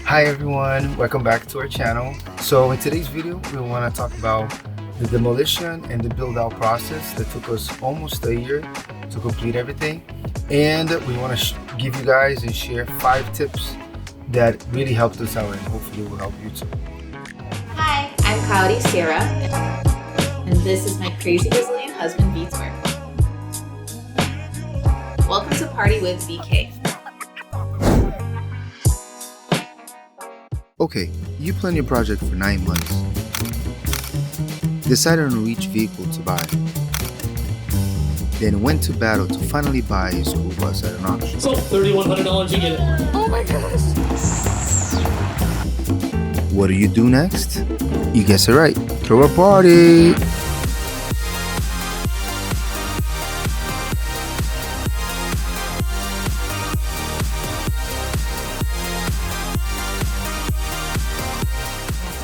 Hi everyone, welcome back to our channel. So in today's video, we want to talk about the demolition and the build out process that took us almost a year to complete everything. And we want to give you guys and share 5 tips that really helped us out and hopefully will help you too. Hi, I'm Cloudy Sierra, and this is my crazy Brazilian husband, Vitor. Welcome to Party with BK. Okay, you planned your project for 9 months. Decided on which vehicle to buy. Then went to battle to finally buy a school bus at an auction. So $3,100, you get it. Oh my gosh! What do you do next? You guessed it right. Throw a party!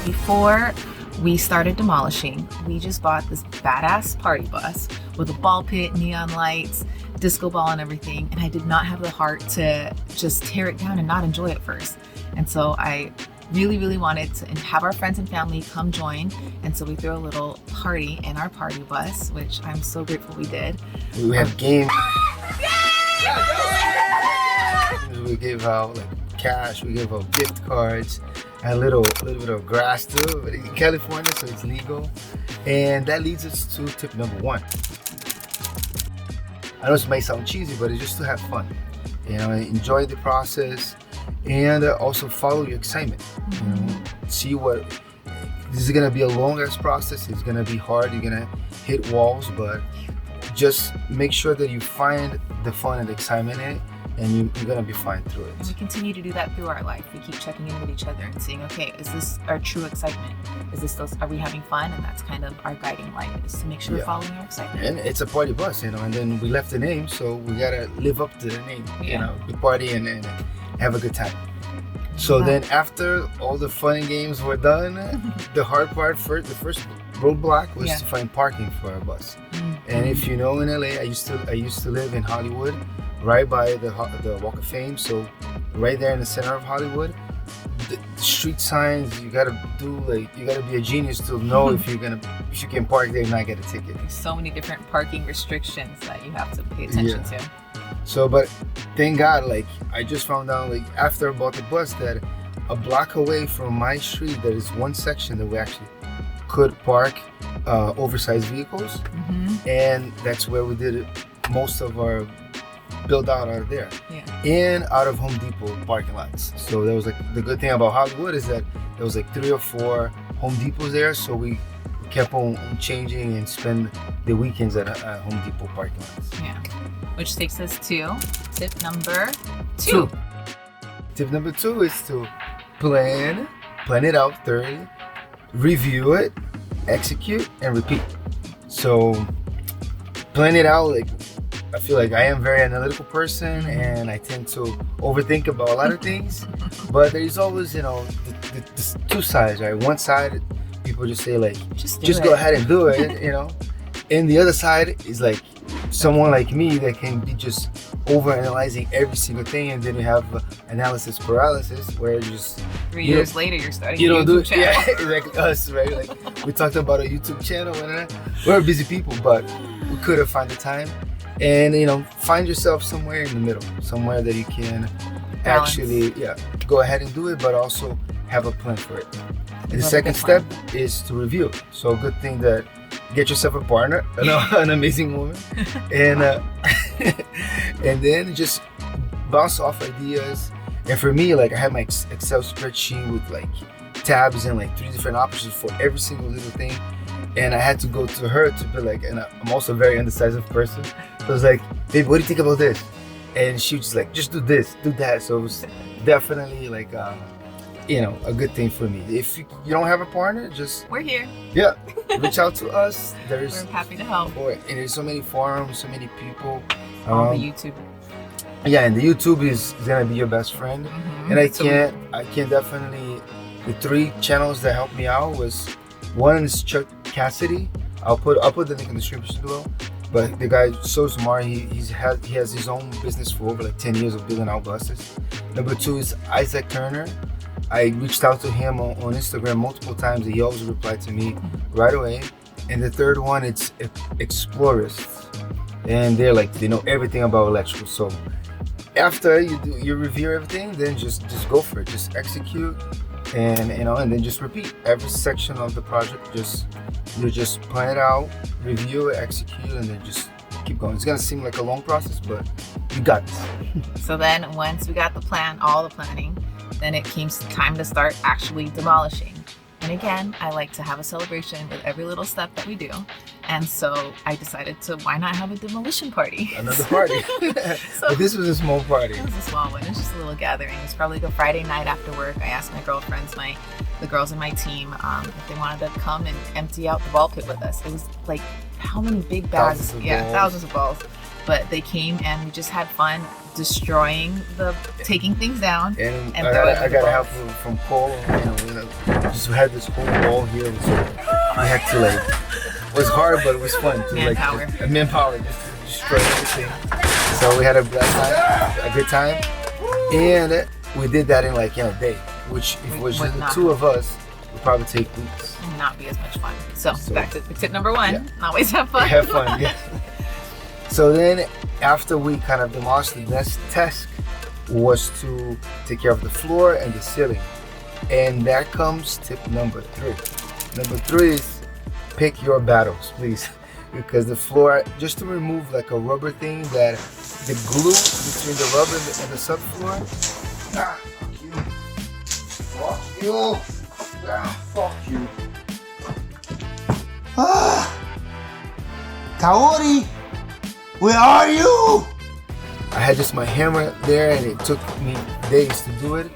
Before we started demolishing, we just bought this badass party bus with a ball pit, neon lights, disco ball and everything, and I did not have the heart to just tear it down and not enjoy it first. And so I really wanted to have our friends and family come join, and so we threw a little party in our party bus, which I'm so grateful we did. We have games. We gave out like cash, we gave out gift cards, and a little bit of grass too, but in California, so it's legal. And that leads us to tip number 1. I know this might sound cheesy, but it's just to have fun. You know, enjoy the process, and also follow your excitement. You know, see what this is gonna be a long ass process. It's gonna be hard. You're gonna hit walls, but just make sure that you find the fun and the excitement in it, and you're gonna be fine through it. And we continue to do that through our life. We keep checking in with each other and seeing, okay, is this our true excitement? Is this still, are we having fun? And that's kind of our guiding light, is to make sure we're following our excitement. And it's a party bus, you know, and then we left the name, so we gotta live up to the name, you know, the party and have a good time. So then after all the fun and games were done, the hard part, the first roadblock was to find parking for our bus. And if you know, in LA, I used to live in Hollywood, right by the Walk of Fame. So right there in the center of Hollywood, the street signs, you gotta be a genius to know if you can park there and not get a ticket. There's so many different parking restrictions that you have to pay attention to. So, but thank God, like I just found out, like after I bought the bus, that a block away from my street, there is one section that we actually could park oversized vehicles, and that's where we did most of our build out of there, and out of Home Depot parking lots. So that was like the good thing about Hollywood, is that there was like 3 or 4 Home Depots there, so we kept on changing and spend the weekends at Home Depot parking lots. Which takes us to tip number 2. Tip number 2 is to plan it out thoroughly, review it, execute, and repeat. So plan it out, like I feel like I am a very analytical person, and I tend to overthink about a lot of things, but there's always, you know, the 2 sides, right? One side, people just say like, just go ahead and do it, you know, and the other side is like someone like me that can be just over analyzing every single thing, and then you have analysis paralysis, where you just 3 years later you're starting you a don't YouTube do it. channel. Yeah, like us, right? Like we talked about a YouTube channel, and we're busy people, but we could have found the time. And you know, find yourself somewhere in the middle, somewhere that you can actually go ahead and do it, but also have a plan for it. And the second step is to review. So a good thing that get yourself a partner, an amazing woman, and and then just bounce off ideas. And for me, like I have my Excel spreadsheet with like tabs and like 3 different options for every single little thing. And I had to go to her to be like, and I'm also a very indecisive person. So I was like, babe, what do you think about this? And she was just like, just do this, do that. So it was definitely like, you know, a good thing for me. If you don't have a partner, just... We're here. Yeah, reach out to us. We're happy to help. And there's so many forums, so many people. On the YouTube. Yeah, and the YouTube is gonna be your best friend. And I can definitely, the 3 channels that helped me out was, one is Chuck Cassidy. I'll put the link in the description below. But the guy's so smart. He has his own business for over like 10 years of building out buses. Number 2 is Isaac Turner. I reached out to him on Instagram multiple times, and he always replied to me right away. And the third one, it's Explorers, and they're like, they know everything about electrical. So after you review everything, then just go for it, just execute, and and then just repeat every section of the project. You just plan it out, review it, execute, and then just keep going. It's gonna seem like a long process, but you got this. So then once we got the plan, all the planning, then it came time to start actually demolishing. And again, I like to have a celebration with every little step that we do. And so I decided to, why not have a demolition party? Another party. So But this was a small party. it was a small one. It was just a little gathering. It was probably like a Friday night after work. I asked my girlfriends, the girls in my team, if they wanted to come and empty out the ball pit with us. It was like, how many big bags? Thousands of balls. Thousands of balls. But they came and we just had fun taking things down. And And I got help balls. from Cole. Just had this whole wall here, and so I had to it was hard, but it was fun to Manpower. manpower just to destroy everything. So we had a blast time, a good time, and we did that in like a day, which if it was Would just the not. two of us, would probably take weeks. And not be as much fun. So So- back to tip number one, Yeah. always have fun. Have fun, yeah. So then, after we kind of demolished, the next task was to take care of the floor and the ceiling. And that comes tip number 3. Number 3 is pick your battles, please. Because the floor, just to remove like a rubber thing, that the glue between the rubber and the subfloor. Fuck you. Fuck you. Kaori, where are you? I had just my hammer there, and it took me days to do it.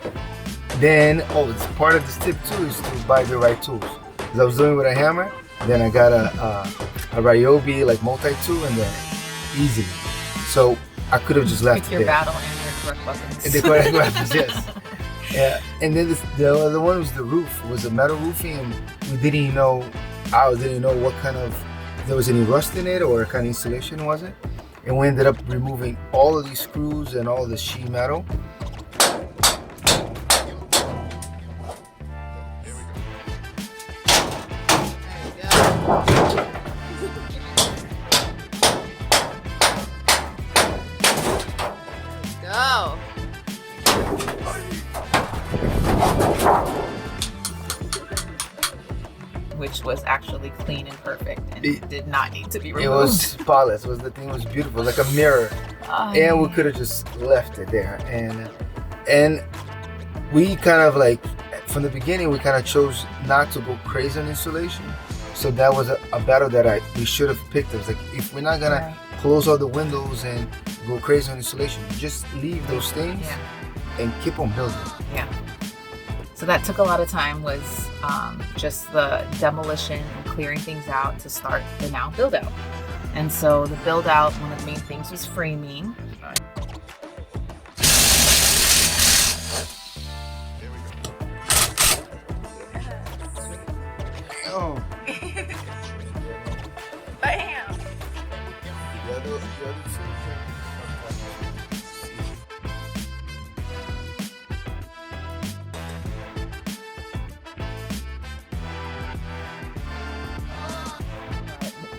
Then, it's part of this tip too is to buy the right tools. Because I was doing it with a hammer, then I got a Ryobi like multi-tool, and then easy. So I could have just left Pick it your there. battle and your correct weapons. And the correct weapons, yes. Yeah. And then the other one was the roof. It was a metal roofing, and we didn't know. I didn't know what kind of, if there was any rust in it or what kind of insulation was it. And we ended up removing all of these screws and all the sheet metal. Go. Which was actually clean and perfect and It- did not need to be removed. It was spotless. The thing was beautiful, like a mirror. And we could have just left it there. And we kind of like, from the beginning, we kind of chose not to go crazy on insulation. So that was a battle that we should have picked. It was like, if we're not gonna Right. close all the windows and go crazy on insulation, just leave those things Yeah. and keep on building. Yeah. So that took a lot of time, was just the demolition and clearing things out to start the now build out. And so the build out, one of the main things was framing. Oh. Bam!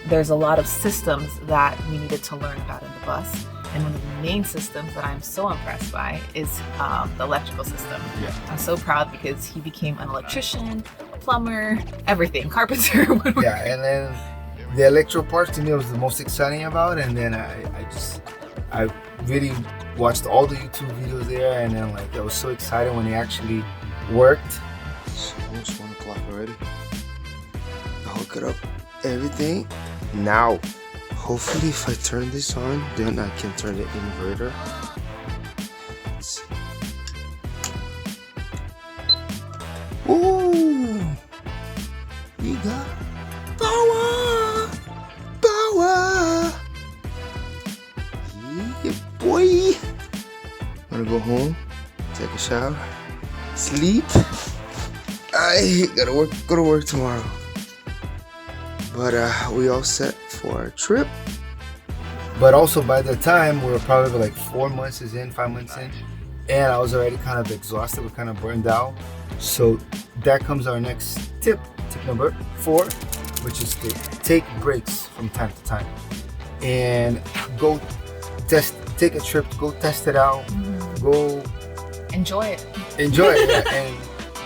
There's a lot of systems that we needed to learn about in the bus. And one of the main systems that I'm so impressed by is the electrical system. Yeah. I'm so proud because he became an electrician, a plumber, everything, carpenter. Yeah, and then the electro part to me was the most exciting about, and then I really watched all the YouTube videos there, and then like I was so excited when it actually worked. It's almost 1 o'clock already. I hook it up, everything. Now, hopefully if I turn this on, then I can turn the inverter. Let's see. Ooh, we got power, power. Yeah, boy. Wanna go home, take a shower, sleep. I gotta go to work tomorrow. But we all set for our trip. But also by the time we were probably like 4 months in, 5 months in, and I was already kind of exhausted, we're kind of burned out. So that comes our next tip number 4, which is to take breaks from time to time and go take a trip, go test it out, go Enjoy it. enjoy it. Yeah. And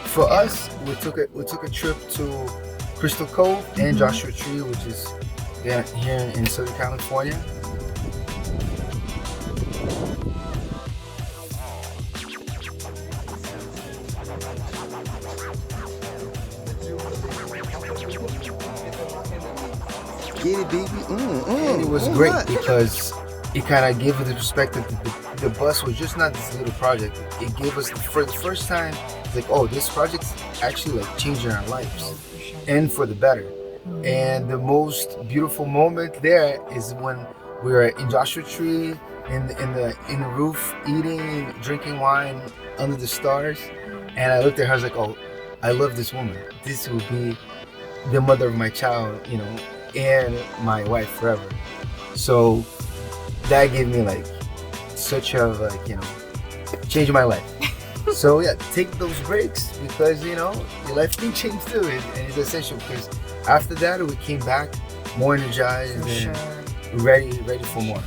for us, we took a trip to Crystal Cove and Joshua Tree, which is here in Southern California. Get it, baby. And it was great because it kind of gave us the perspective that the bus was just not this little project. It gave us for the first time, it's like, oh, this project's actually like changing our lives and for the better. And the most beautiful moment there is when we were in Joshua Tree in the roof, eating, drinking wine under the stars. And I looked at her, I was like, oh, I love this woman. This will be the mother of my child, you know, and my wife forever. So that gave me like such a like, you know, changed my life. So yeah, take those breaks because you know your life can change too, and it's essential because after that we came back more energized and ready for more.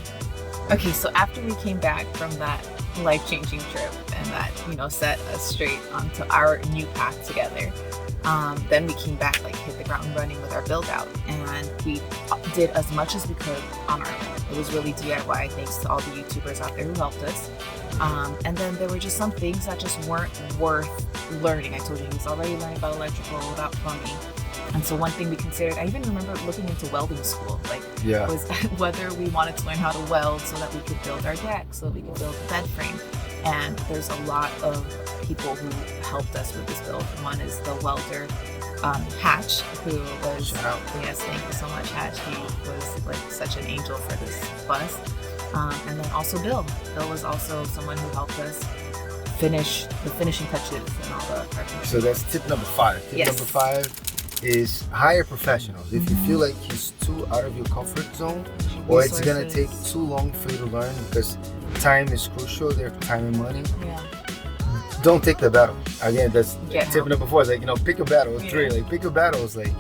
Okay, so after we came back from that life-changing trip and that, you know, set us straight onto our new path together, then we came back, like hit the ground running with our build out, and we did as much as we could on our own. It was really DIY, thanks to all the YouTubers out there who helped us. And then there were just some things that just weren't worth learning. I told you he was already learning about electrical, about plumbing. And so one thing we considered, I even remember looking into welding school, like was whether we wanted to learn how to weld so that we could build our deck, so that we could build the bed frame. And there's a lot of people who helped us with this build. One is the welder, Hatch, who was, yes, thank you so much, Hatch. He was like such an angel for this bus. And then also Bill. Bill was also someone who helped us finish the finishing touches and all the carpentry. So that's tip number 5. Tip number 5 is hire professionals. If you feel like it's too out of your comfort zone, or it's gonna take too long for you to learn because time is crucial, their time and money. Don't take the battle. Again, that's tip number 4 is like, you know, pick a battle. 3, like pick a battle is like,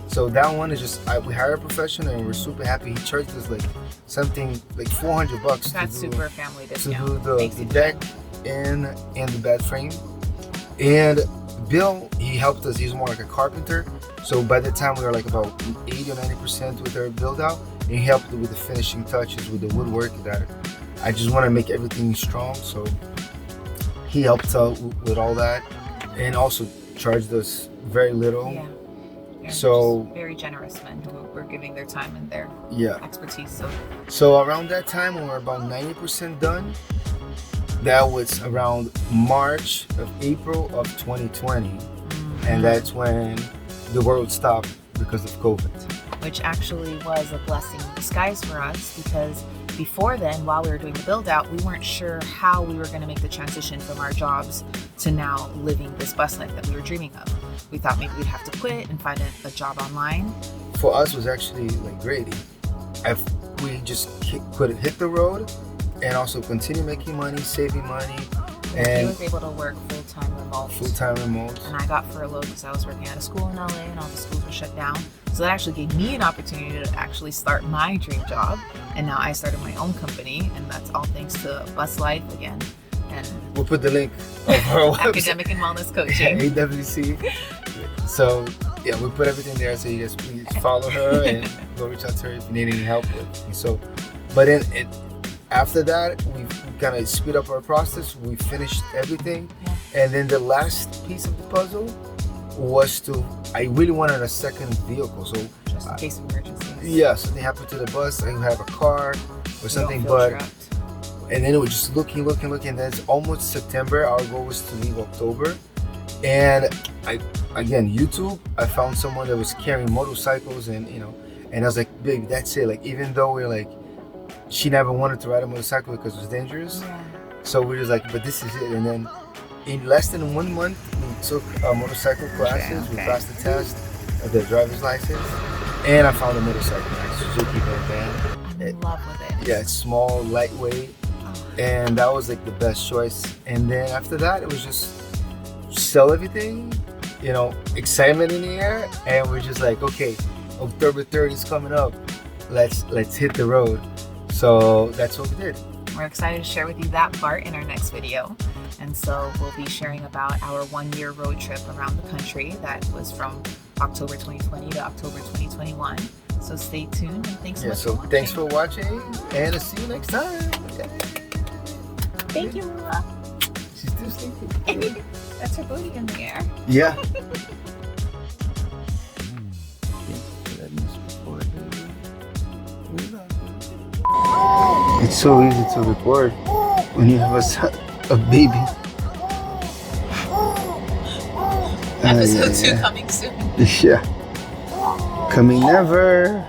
so that one is just we hire a professional and we're super happy. He charged us like something like $400 That's super family discount. to do the deck and the bed frame. And Bill, he helped us. He's more like a carpenter. So by the time we were like about 80 or 90% with our build out, and he helped with the finishing touches, with the woodwork that I just want to make everything strong. So he helped out with all that and also charged us very little. So very generous men who were giving their time and their expertise. So around that time when we're about 90% done, that was around March of April of 2020. And that's when the world stopped because of COVID. Which actually was a blessing in disguise for us, because before then, while we were doing the build out, we weren't sure how we were going to make the transition from our jobs to now living this bus life that we were dreaming of. We thought maybe we'd have to quit and find a job online. For us, it was actually like great. If we just could hit the road and also continue making money, saving money. And he was able to work full-time remote. And I got furloughed because I was working at a school in LA and all the schools were shut down. So that actually gave me an opportunity to actually start my dream job. And now I started my own company, and that's all thanks to Bus Life again. And we'll put the link of her website. Academic and Wellness Coaching. AWC. So yeah, we'll put everything there. So you guys please follow her and go reach out to her if you need any help with. So, but then after that, we kind of speed up our process. We finished everything. And then the last piece of the puzzle was I really wanted a second vehicle. So just in case of emergencies. Yeah, something happened to the bus. I have a car or something, and then it was just looking. That's almost September. Our goal was to leave October. And YouTube, I found someone that was carrying motorcycles and I was like, babe, that's it. Like, even though we're like, she never wanted to ride a motorcycle because it was dangerous. So we're just like, but this is it. And then in less than 1 month, we took motorcycle classes. We passed the test of the driver's license. And I found a motorcycle, a Suzuki van. I'm in love with it. Yeah, it's small, lightweight. And that was like the best choice. And then after that, it was just sell everything, you know, excitement in the air. And we're just like, okay, October 3rd is coming up. Let's hit the road. So that's what we did. We're excited to share with you that part in our next video. And so we'll be sharing about our 1-year road trip around the country that was from October 2020 to October 2021. So stay tuned and thanks so much for watching. Thanks for watching and I'll see you next time. Thank you, Mama. She's still sleeping. That's her booty in the air. Yeah. It's so easy to record when you have a baby. Episode 2 coming soon. Yeah. Coming never.